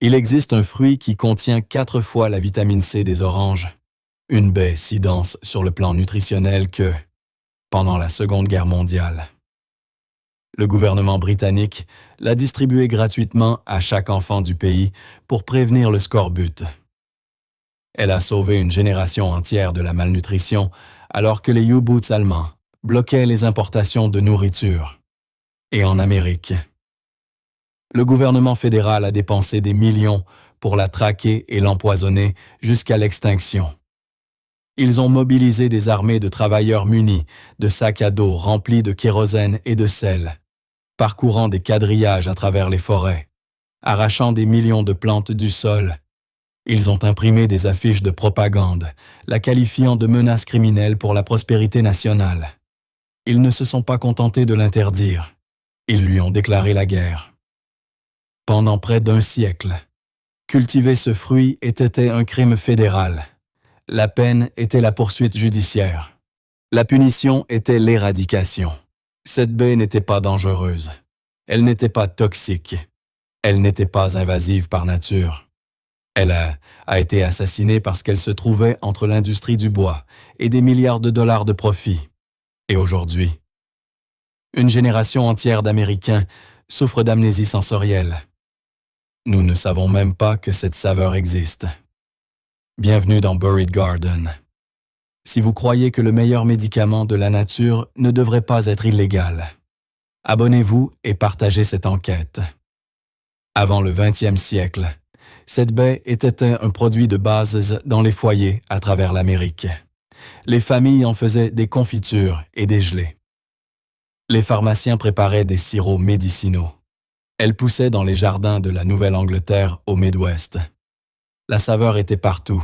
Il existe un fruit qui contient 4 fois la vitamine C des oranges, une baie si dense sur le plan nutritionnel que, pendant la Seconde Guerre mondiale, le gouvernement britannique l'a distribué gratuitement à chaque enfant du pays pour prévenir le scorbut. Elle a sauvé une génération entière de la malnutrition alors que les U-boots allemands bloquaient les importations de nourriture. Et en Amérique, le gouvernement fédéral a dépensé des millions pour la traquer et l'empoisonner jusqu'à l'extinction. Ils ont mobilisé des armées de travailleurs munis de sacs à dos remplis de kérosène et de sel, parcourant des quadrillages à travers les forêts, arrachant des millions de plantes du sol. Ils ont imprimé des affiches de propagande, la qualifiant de menace criminelle pour la prospérité nationale. Ils ne se sont pas contentés de l'interdire. Ils lui ont déclaré la guerre. Pendant près d'1 siècle, cultiver ce fruit était un crime fédéral. La peine était la poursuite judiciaire. La punition était l'éradication. Cette baie n'était pas dangereuse. Elle n'était pas toxique. Elle n'était pas invasive par nature. Elle a été assassinée parce qu'elle se trouvait entre l'industrie du bois et des milliards de dollars de profit. Et aujourd'hui, une génération entière d'Américains souffre d'amnésie sensorielle. Nous ne savons même pas que cette saveur existe. Bienvenue dans Buried Garden. Si vous croyez que le meilleur médicament de la nature ne devrait pas être illégal, abonnez-vous et partagez cette enquête. Avant le 20e siècle, cette baie était un produit de base dans les foyers à travers l'Amérique. Les familles en faisaient des confitures et des gelées. Les pharmaciens préparaient des sirops médicinaux. Elle poussait dans les jardins de la Nouvelle-Angleterre au Midwest. La saveur était partout,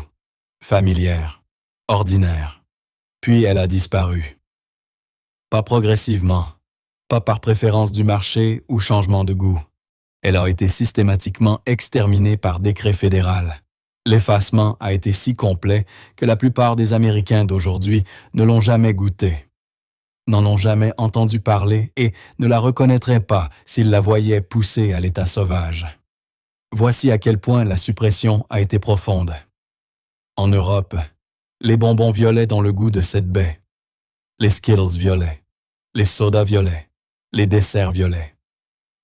familière, ordinaire. Puis elle a disparu. Pas progressivement, pas par préférence du marché ou changement de goût. Elle a été systématiquement exterminée par décret fédéral. L'effacement a été si complet que la plupart des Américains d'aujourd'hui ne l'ont jamais goûtée, n'en ont jamais entendu parler et ne la reconnaîtraient pas s'ils la voyaient pousser à l'état sauvage. Voici à quel point la suppression a été profonde. En Europe, les bonbons violets ont le goût de cette baie, les Skittles violets, les sodas violets, les desserts violets.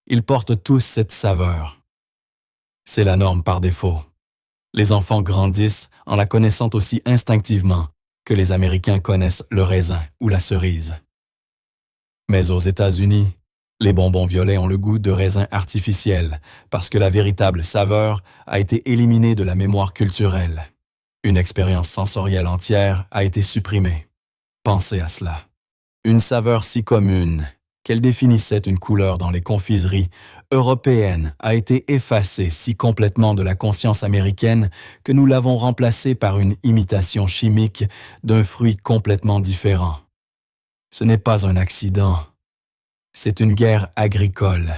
Ils portent tous cette saveur. C'est la norme par défaut. Les enfants grandissent en la connaissant aussi instinctivement que les Américains connaissent le raisin ou la cerise. Mais aux États-Unis, les bonbons violets ont le goût de raisin artificiel parce que la véritable saveur a été éliminée de la mémoire culturelle. Une expérience sensorielle entière a été supprimée. Pensez à cela. Une saveur si commune qu'elle définissait une couleur dans les confiseries européennes a été effacée si complètement de la conscience américaine que nous l'avons remplacée par une imitation chimique d'un fruit complètement différent. Ce n'est pas un accident. C'est une guerre agricole,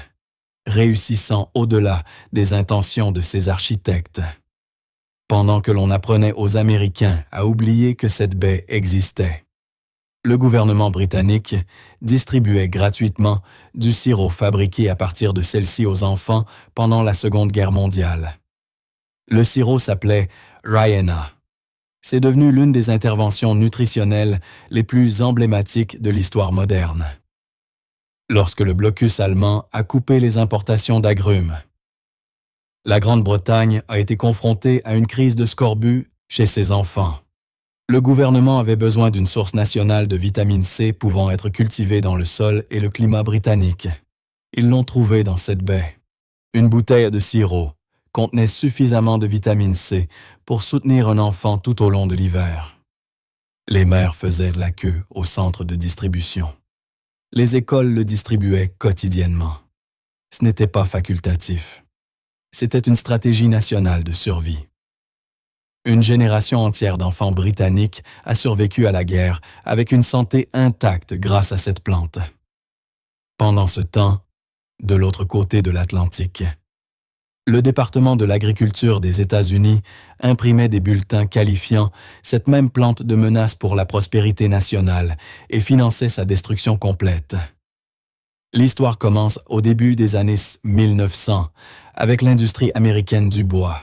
réussissant au-delà des intentions de ses architectes. Pendant que l'on apprenait aux Américains à oublier que cette baie existait, le gouvernement britannique distribuait gratuitement du sirop fabriqué à partir de celle-ci aux enfants pendant la Seconde Guerre mondiale. Le sirop s'appelait Rihanna. C'est devenu l'une des interventions nutritionnelles les plus emblématiques de l'histoire moderne. Lorsque le blocus allemand a coupé les importations d'agrumes, la Grande-Bretagne a été confrontée à une crise de scorbut chez ses enfants. Le gouvernement avait besoin d'une source nationale de vitamine C pouvant être cultivée dans le sol et le climat britannique. Ils l'ont trouvée dans cette baie. Une bouteille de sirop contenait suffisamment de vitamine C pour soutenir un enfant tout au long de l'hiver. Les mères faisaient la queue au centre de distribution. Les écoles le distribuaient quotidiennement. Ce n'était pas facultatif. C'était une stratégie nationale de survie. Une génération entière d'enfants britanniques a survécu à la guerre avec une santé intacte grâce à cette plante. Pendant ce temps, de l'autre côté de l'Atlantique, le département de l'agriculture des États-Unis imprimait des bulletins qualifiant cette même plante de menace pour la prospérité nationale et finançait sa destruction complète. L'histoire commence au début des années 1900 avec l'industrie américaine du bois.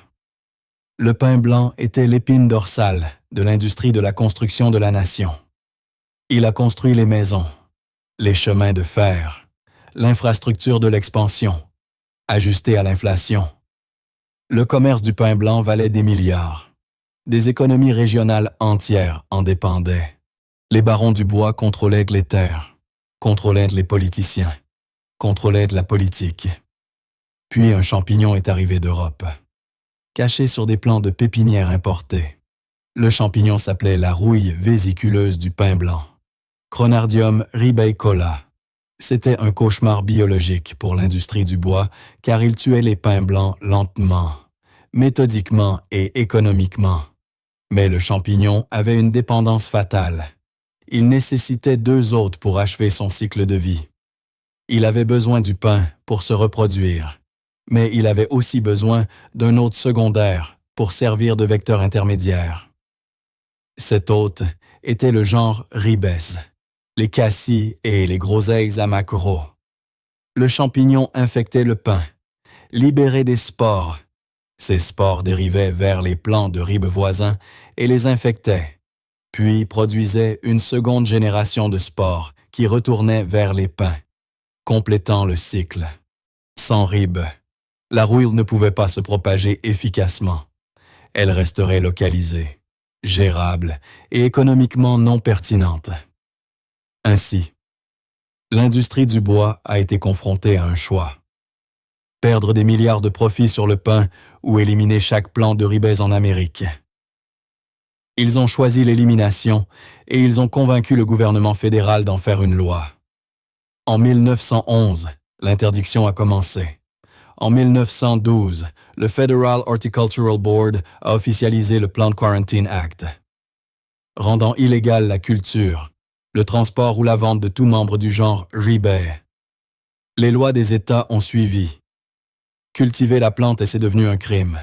Le pin blanc était l'épine dorsale de l'industrie de la construction de la nation. Il a construit les maisons, les chemins de fer, l'infrastructure de l'expansion, ajustée à l'inflation. Le commerce du pain blanc valait des milliards. Des économies régionales entières en dépendaient. Les barons du bois contrôlaient les terres, contrôlaient les politiciens, contrôlaient la politique. Puis un champignon est arrivé d'Europe, caché sur des plants de pépinières importés. Le champignon s'appelait la rouille vésiculeuse du pain blanc, Chronardium ribeicola. C'était un cauchemar biologique pour l'industrie du bois car il tuait les pins blancs lentement, méthodiquement et économiquement. Mais le champignon avait une dépendance fatale. Il nécessitait 2 hôtes pour achever son cycle de vie. Il avait besoin du pain pour se reproduire, mais il avait aussi besoin d'un hôte secondaire pour servir de vecteur intermédiaire. Cet hôte était le genre ribes, les cassis et les groseilles à maquereau. Le champignon infectait le pain, libérait des spores. Ces spores dérivaient vers les plants de ribes voisins et les infectaient, puis produisaient une seconde génération de spores qui retournaient vers les pins, complétant le cycle. Sans ribes, la rouille ne pouvait pas se propager efficacement. Elle resterait localisée, gérable et économiquement non pertinente. Ainsi, l'industrie du bois a été confrontée à un choix. Perdre des milliards de profits sur le pain ou éliminer chaque plant de ribes en Amérique. Ils ont choisi l'élimination et ils ont convaincu le gouvernement fédéral d'en faire une loi. En 1911, l'interdiction a commencé. En 1912, le Federal Horticultural Board a officialisé le Plant Quarantine Act, rendant illégale la culture, le transport ou la vente de tout membre du genre ribes. Les lois des États ont suivi. Cultiver la plante et c'est devenu un crime.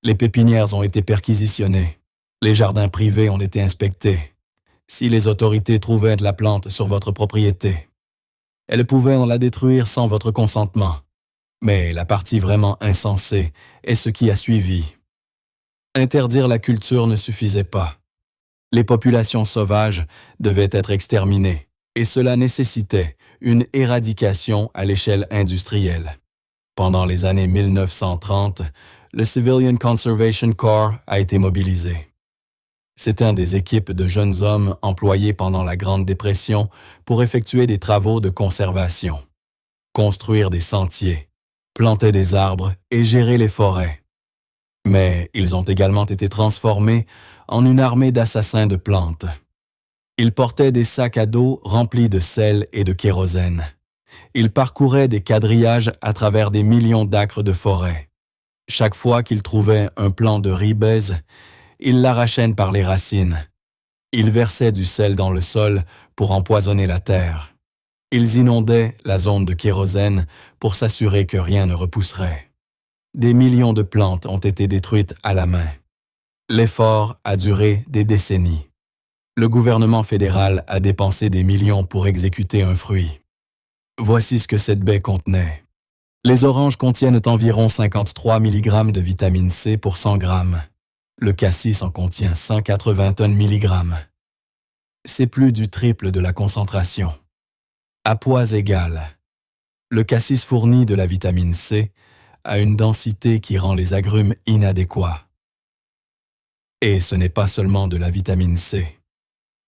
Les pépinières ont été perquisitionnées. Les jardins privés ont été inspectés. Si les autorités trouvaient de la plante sur votre propriété, elles pouvaient en la détruire sans votre consentement. Mais la partie vraiment insensée est ce qui a suivi. Interdire la culture ne suffisait pas. Les populations sauvages devaient être exterminées, et cela nécessitait une éradication à l'échelle industrielle. Pendant les années 1930, le Civilian Conservation Corps a été mobilisé. C'était des équipes de jeunes hommes employés pendant la Grande Dépression pour effectuer des travaux de conservation, construire des sentiers, planter des arbres et gérer les forêts. Mais ils ont également été transformés en une armée d'assassins de plantes. Ils portaient des sacs à dos remplis de sel et de kérosène. Ils parcouraient des quadrillages à travers des millions d'acres de forêt. Chaque fois qu'ils trouvaient un plant de ribes, ils l'arrachaient par les racines. Ils versaient du sel dans le sol pour empoisonner la terre. Ils inondaient la zone de kérosène pour s'assurer que rien ne repousserait. Des millions de plantes ont été détruites à la main. L'effort a duré des décennies. Le gouvernement fédéral a dépensé des millions pour exécuter un fruit. Voici ce que cette baie contenait. Les oranges contiennent environ 53 mg de vitamine C pour 100 g. Le cassis en contient 180 mg. C'est plus du triple de la concentration. À poids égal, le cassis fournit de la vitamine C à une densité qui rend les agrumes inadéquats. Et ce n'est pas seulement de la vitamine C.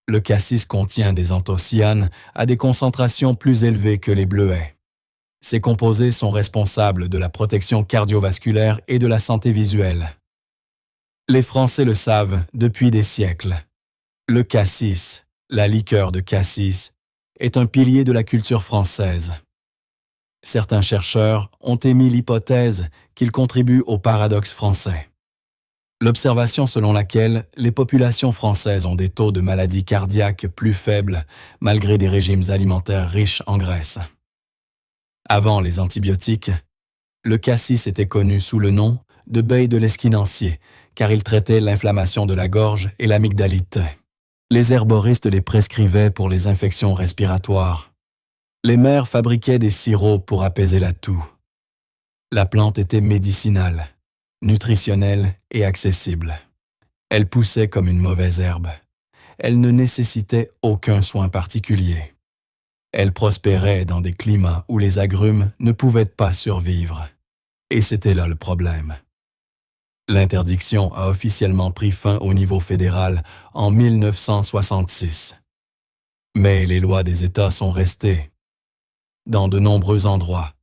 Le cassis contient des anthocyanes à des concentrations plus élevées que les bleuets. Ces composés sont responsables de la protection cardiovasculaire et de la santé visuelle. Les Français le savent depuis des siècles. Le cassis, la liqueur de cassis, est un pilier de la culture française. Certains chercheurs ont émis l'hypothèse qu'il contribue au paradoxe français. L'observation selon laquelle les populations françaises ont des taux de maladies cardiaques plus faibles malgré des régimes alimentaires riches en graisse. Avant les antibiotiques, le cassis était connu sous le nom de baie de l'esquinancier car il traitait l'inflammation de la gorge et l'amygdalite. Les herboristes les prescrivaient pour les infections respiratoires. Les mères fabriquaient des sirops pour apaiser la toux. La plante était médicinale, nutritionnelle et accessible. Elle poussait comme une mauvaise herbe. Elle ne nécessitait aucun soin particulier. Elle prospérait dans des climats où les agrumes ne pouvaient pas survivre. Et c'était là le problème. L'interdiction a officiellement pris fin au niveau fédéral en 1966. Mais les lois des États sont restées. Dans de nombreux endroits,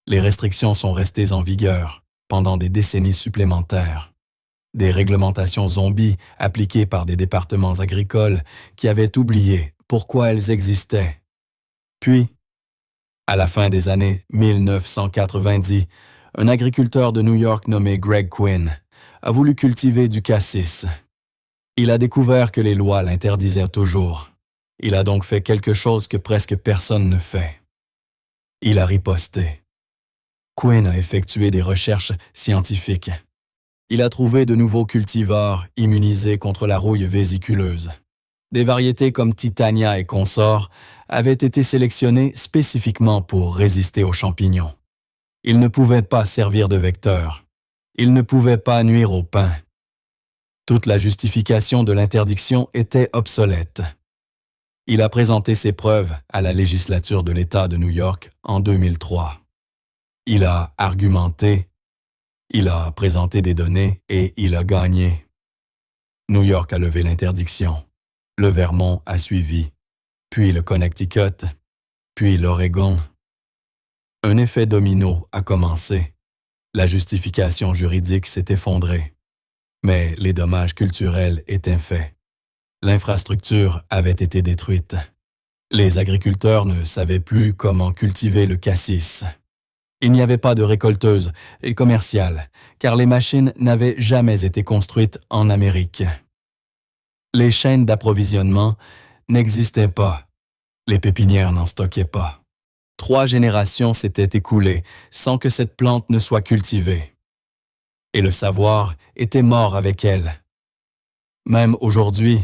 les restrictions sont restées en vigueur pendant des décennies supplémentaires. Des réglementations zombies appliquées par des départements agricoles qui avaient oublié pourquoi elles existaient. Puis, à la fin des années 1990, un agriculteur de New York nommé Greg Quinn a voulu cultiver du cassis. Il a découvert que les lois l'interdisaient toujours. Il a donc fait quelque chose que presque personne ne fait. Il a riposté. Quinn a effectué des recherches scientifiques. Il a trouvé de nouveaux cultivars immunisés contre la rouille vésiculeuse. Des variétés comme Titania et consorts avaient été sélectionnées spécifiquement pour résister aux champignons. Ils ne pouvaient pas servir de vecteurs. Ils ne pouvaient pas nuire au pain. Toute la justification de l'interdiction était obsolète. Il a présenté ses preuves à la législature de l'État de New York en 2003. Il a argumenté, il a présenté des données et il a gagné. New York a levé l'interdiction. Le Vermont a suivi, puis le Connecticut, puis l'Oregon. Un effet domino a commencé. La justification juridique s'est effondrée. Mais les dommages culturels étaient faits. L'infrastructure avait été détruite. Les agriculteurs ne savaient plus comment cultiver le cassis. Il n'y avait pas de récolteuse et commerciale, car les machines n'avaient jamais été construites en Amérique. Les chaînes d'approvisionnement n'existaient pas. Les pépinières n'en stockaient pas. 3 générations s'étaient écoulées sans que cette plante ne soit cultivée. Et le savoir était mort avec elle. Même aujourd'hui,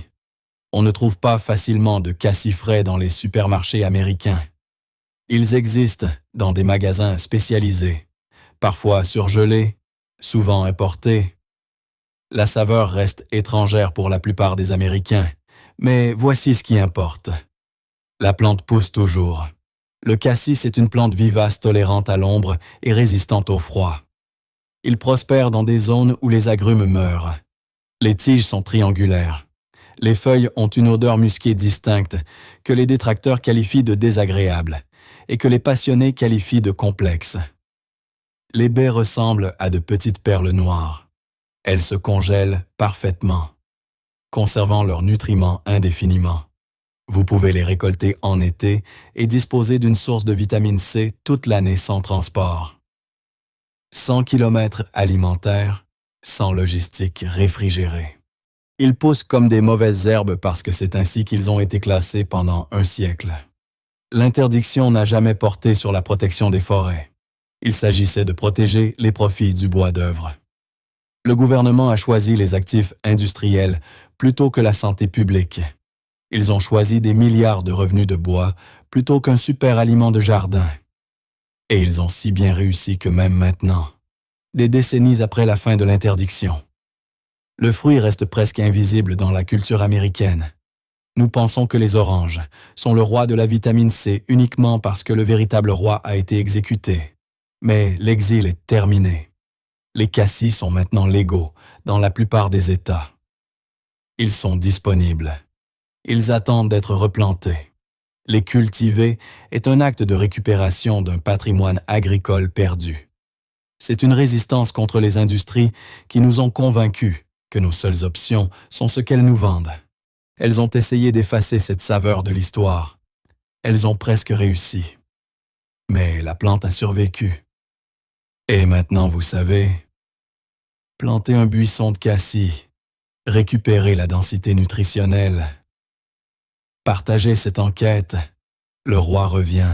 on ne trouve pas facilement de cassis frais dans les supermarchés américains. Ils existent dans des magasins spécialisés, parfois surgelés, souvent importés. La saveur reste étrangère pour la plupart des Américains, mais voici ce qui importe. La plante pousse toujours. Le cassis est une plante vivace tolérante à l'ombre et résistante au froid. Il prospère dans des zones où les agrumes meurent. Les tiges sont triangulaires. Les feuilles ont une odeur musquée distincte que les détracteurs qualifient de désagréable et que les passionnés qualifient de complexe. Les baies ressemblent à de petites perles noires. Elles se congèlent parfaitement, conservant leurs nutriments indéfiniment. Vous pouvez les récolter en été et disposer d'une source de vitamine C toute l'année sans transport. 100 km alimentaires, sans logistique réfrigérée. Ils poussent comme des mauvaises herbes parce que c'est ainsi qu'ils ont été classés pendant un siècle. L'interdiction n'a jamais porté sur la protection des forêts. Il s'agissait de protéger les profits du bois d'œuvre. Le gouvernement a choisi les actifs industriels plutôt que la santé publique. Ils ont choisi des milliards de revenus de bois plutôt qu'un super aliment de jardin. Et ils ont si bien réussi que même maintenant, des décennies après la fin de l'interdiction, le fruit reste presque invisible dans la culture américaine. Nous pensons que les oranges sont le roi de la vitamine C uniquement parce que le véritable roi a été exécuté. Mais l'exil est terminé. Les cassis sont maintenant légaux dans la plupart des États. Ils sont disponibles. Ils attendent d'être replantés. Les cultiver est un acte de récupération d'un patrimoine agricole perdu. C'est une résistance contre les industries qui nous ont convaincus que nos seules options sont ce qu'elles nous vendent. Elles ont essayé d'effacer cette saveur de l'histoire. Elles ont presque réussi. Mais la plante a survécu. Et maintenant, vous savez, planter un buisson de cassis, récupérer la densité nutritionnelle, partager cette enquête, le roi revient.